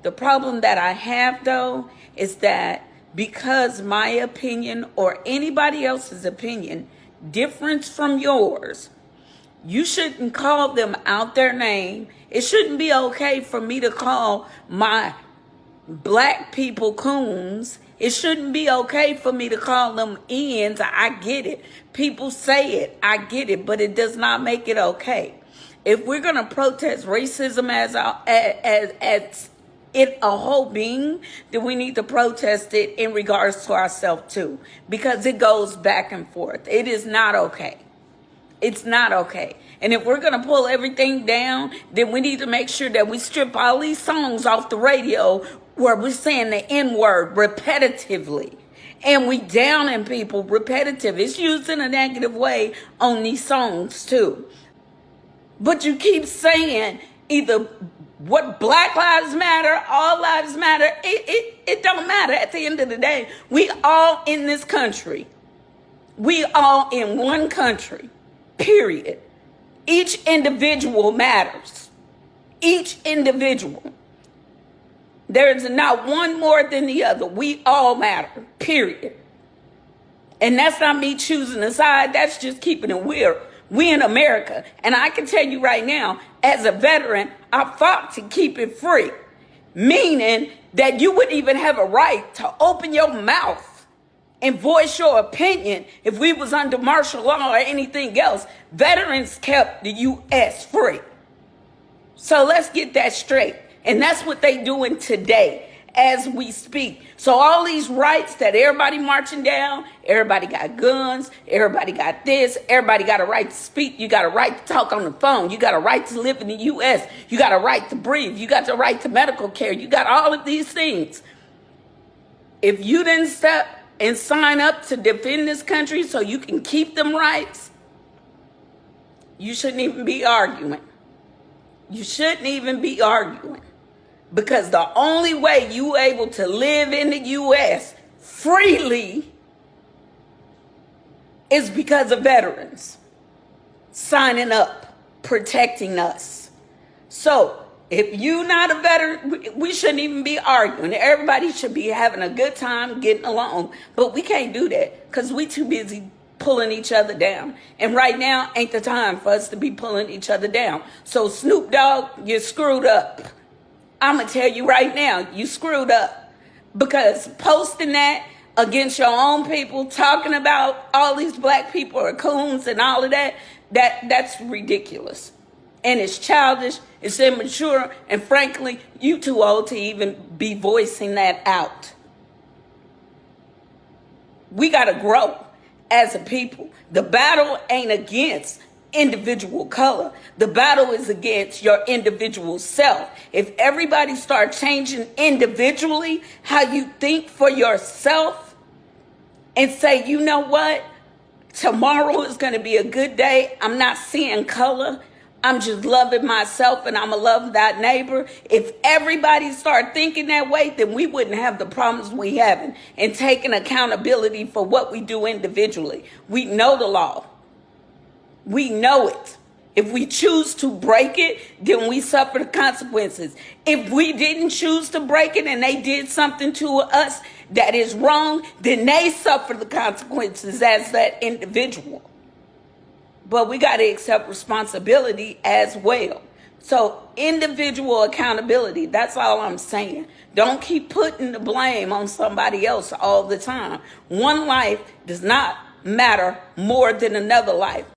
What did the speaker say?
The problem that I have, though, is that because my opinion or anybody else's opinion differs from yours, you shouldn't call them out their name. It shouldn't be okay for me to call my black people coons. It shouldn't be okay for me to call them ends. I get it. People say it. I get it. But it does not make it okay. If we're going to protest racism as it a whole being, then we need to protest it in regards to ourselves too. Because it goes back and forth. It is not okay. It's not okay. And if we're going to pull everything down, then we need to make sure that we strip all these songs off the radio where we're saying the N-word repetitively. And we downing people repetitive. It's used in a negative way on these songs too. But you keep saying either what Black Lives Matter, all lives matter. It don't matter. At the end of the day, we all in this country. We all in one country. Period. Each individual matters. Each individual. There is not one more than the other. We all matter. Period. And that's not me choosing a side. That's just keeping it real. We in America. And I can tell you right now, as a veteran, I fought to keep it free. Meaning that you wouldn't even have a right to open your mouth and voice your opinion if we was under martial law or anything else. Veterans kept the U.S. free. So let's get that straight. And that's what they doing today as we speak. So all these rights that everybody marching down, everybody got guns, everybody got this, everybody got a right to speak, you got a right to talk on the phone, you got a right to live in the U.S., you got a right to breathe, you got the right to medical care, you got all of these things. If you didn't step and sign up to defend this country so you can keep them rights, you shouldn't even be arguing. You shouldn't even be arguing. Because the only way you able to live in the U.S. freely is because of veterans signing up, protecting us. So if you're not a veteran, we shouldn't even be arguing. Everybody should be having a good time, getting along. But we can't do that because we too busy pulling each other down. And right now ain't the time for us to be pulling each other down. So Snoop Dogg, you're screwed up. I'm going to tell you right now, you screwed up. Because posting that against your own people, talking about all these black people are coons and all of that's ridiculous. And it's childish, it's immature, and frankly, you too old to even be voicing that out. We got to grow as a people. The battle ain't against individual color. The battle is against your individual self. If everybody start changing individually how you think for yourself and say, you know what? Tomorrow is going to be a good day. I'm not seeing color. I'm just loving myself and I'm going to love that neighbor. If everybody start thinking that way, then we wouldn't have the problems we having and taking accountability for what we do individually. We know the law. We know it. If we choose to break it, then we suffer the consequences. If we didn't choose to break it and they did something to us that is wrong, then they suffer the consequences as that individual. But we got to accept responsibility as well. So individual accountability, that's all I'm saying. Don't keep putting the blame on somebody else all the time. One life does not matter more than another life.